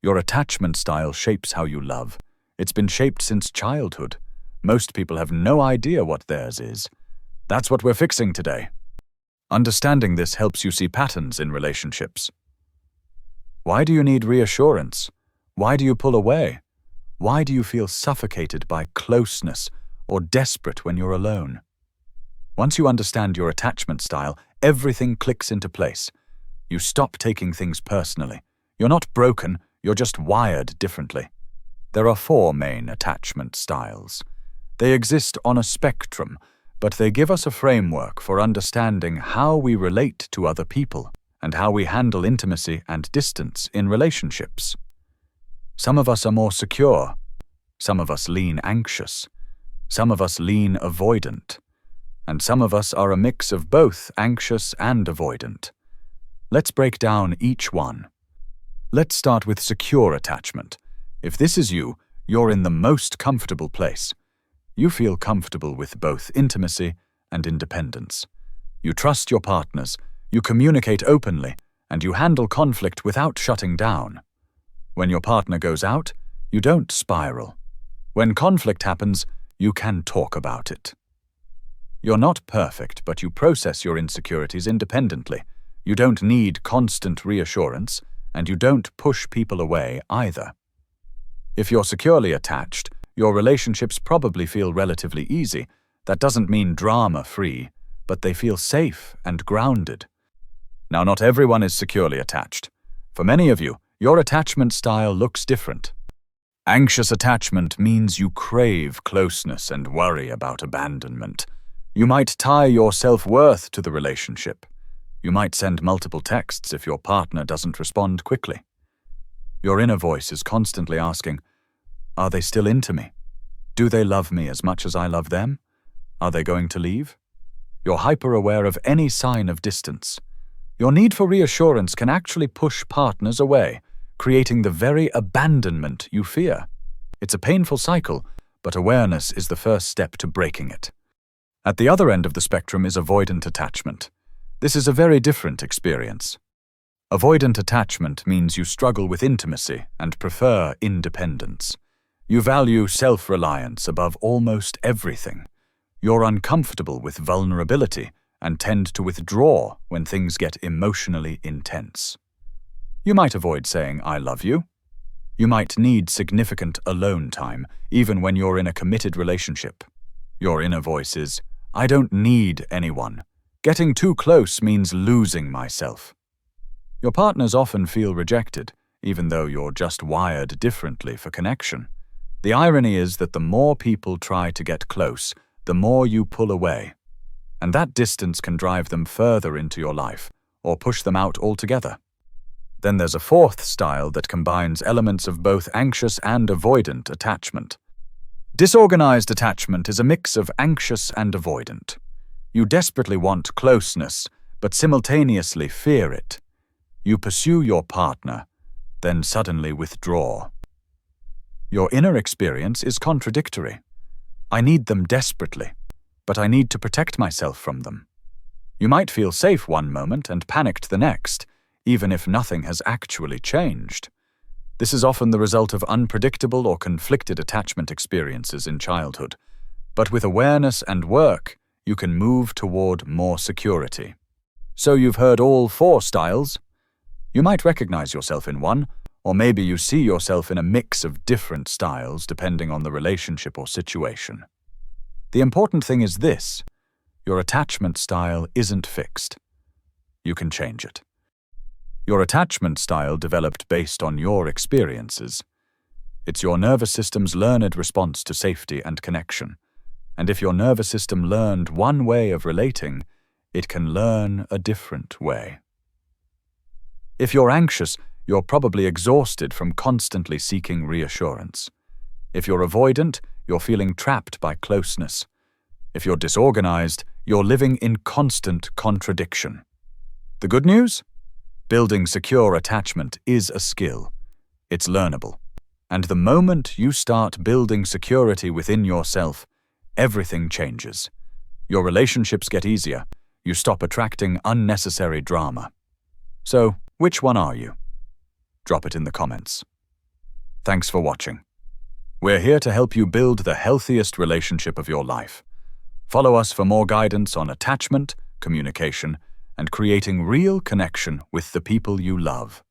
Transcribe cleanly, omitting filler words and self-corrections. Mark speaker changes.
Speaker 1: Your attachment style shapes how you love. It's been shaped since childhood. Most people have no idea what theirs is. That's what we're fixing today. Understanding this helps you see patterns in relationships. Why do you need reassurance? Why do you pull away? Why do you feel suffocated by closeness or desperate when you're alone? Once you understand your attachment style, everything clicks into place. You stop taking things personally. You're not broken, you're just wired differently. There are 4 main attachment styles. They exist on a spectrum, but they give us a framework for understanding how we relate to other people and how we handle intimacy and distance in relationships. Some of us are more secure. Some of us lean anxious. Some of us lean avoidant. And some of us are a mix of both anxious and avoidant. Let's break down each one. Let's start with secure attachment. If this is you, you're in the most comfortable place. You feel comfortable with both intimacy and independence. You trust your partners, you communicate openly, and you handle conflict without shutting down. When your partner goes out, you don't spiral. When conflict happens, you can talk about it. You're not perfect, but you process your insecurities independently. You don't need constant reassurance, and you don't push people away either. If you're securely attached, your relationships probably feel relatively easy. That doesn't mean drama-free, but they feel safe and grounded. Now, not everyone is securely attached. For many of you, your attachment style looks different. Anxious attachment means you crave closeness and worry about abandonment. You might tie your self-worth to the relationship. You might send multiple texts if your partner doesn't respond quickly. Your inner voice is constantly asking, are they still into me? Do they love me as much as I love them? Are they going to leave? You're hyper-aware of any sign of distance. Your need for reassurance can actually push partners away, creating the very abandonment you fear. It's a painful cycle, but awareness is the first step to breaking it. At the other end of the spectrum is avoidant attachment. This is a very different experience. Avoidant attachment means you struggle with intimacy and prefer independence. You value self-reliance above almost everything. You're uncomfortable with vulnerability and tend to withdraw when things get emotionally intense. You might avoid saying, I love you. You might need significant alone time, even when you're in a committed relationship. Your inner voice is, I don't need anyone. Getting too close means losing myself. Your partners often feel rejected, even though you're just wired differently for connection. The irony is that the more people try to get close, the more you pull away. And that distance can drive them further into your life, or push them out altogether. Then there's a 4th style that combines elements of both anxious and avoidant attachment. Disorganized attachment is a mix of anxious and avoidant. You desperately want closeness, but simultaneously fear it. You pursue your partner, then suddenly withdraw. Your inner experience is contradictory. I need them desperately, but I need to protect myself from them. You might feel safe one moment and panicked the next, even if nothing has actually changed. This is often the result of unpredictable or conflicted attachment experiences in childhood. But with awareness and work, you can move toward more security. So you've heard all 4 styles. You might recognize yourself in one, or maybe you see yourself in a mix of different styles depending on the relationship or situation. The important thing is this: your attachment style isn't fixed. You can change it. Your attachment style developed based on your experiences. It's your nervous system's learned response to safety and connection. And if your nervous system learned one way of relating, it can learn a different way. If you're anxious, you're probably exhausted from constantly seeking reassurance. If you're avoidant, you're feeling trapped by closeness. If you're disorganized, you're living in constant contradiction. The good news? Building secure attachment is a skill. It's learnable. And the moment you start building security within yourself, everything changes. Your relationships get easier. You stop attracting unnecessary drama. So, which one are you? Drop it in the comments. Thanks for watching. We're here to help you build the healthiest relationship of your life. Follow us for more guidance on attachment, communication, and creating real connection with the people you love.